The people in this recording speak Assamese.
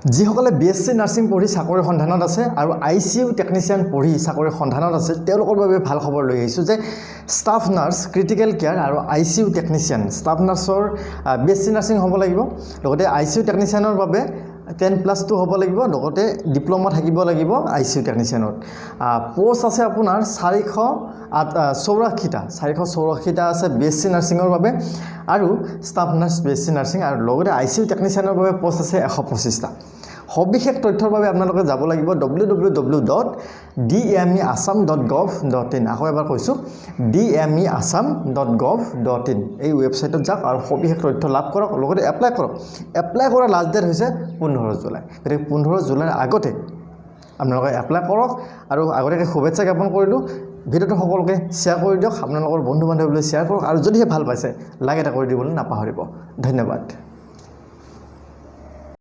যিসকলে B.Sc নাৰ্ছিং পঢ়ি চাকৰিৰ সন্ধানত আছে আৰু ICU টেকনিচিয়ান পঢ়ি চাকৰিৰ সন্ধানত আছে তেওঁলোকৰ বাবে ভাল খবৰ লৈ আহিছোঁ যে ষ্টাফ নাৰ্ছ ক্ৰিটিকেল কেয়াৰ আৰু ICU টেকনিচিয়ান ষ্টাফ নাৰ্ছৰ B.Sc নাৰ্ছিং হ'ব লাগিব লগতে ICU টেকনিচিয়ানৰ বাবে 10+2 হ'ব লাগিব লগতে ডিপ্লোমা থাকিব লাগিব ICU টেকনিচিয়ানত পোষ্ট আছে আপোনাৰ 484টা আছে B.Sc নাৰ্ছিঙৰ বাবে আৰু ষ্টাফ নাৰ্ছ B.Sc নাৰ্ছিং আৰু লগতে ICU টেকনিচিয়ানৰ বাবে পোষ্ট আছে 125টা সবিশেষ তথ্যৰ বাবে আপোনালোকে যাব লাগিব www.dmeassam.gov.in আকৌ এবাৰ কৈছোঁ dmeassam.gov.in এই ৱেবছাইটত যাওক আৰু সবিশেষ তথ্য লাভ কৰক লগতে এপ্লাই কৰক এপ্লাই কৰা লাষ্ট ডেট হৈছে 15 জুলাই গতিকে 15 জুলাইৰ আগতে আপোনালোকে এপ্লাই কৰক আৰু আগতীয়াকৈ শুভেচ্ছা জ্ঞাপন কৰিলোঁ ভিডিঅ'টো সকলোকে শ্বেয়াৰ কৰি দিয়ক আপোনালোকৰ বন্ধু বান্ধৱীলৈ শ্বেয়াৰ কৰক আৰু যদিহে ভাল পাইছে লাইক এটা কৰি দিবলৈ নাপাহৰিব ধন্যবাদ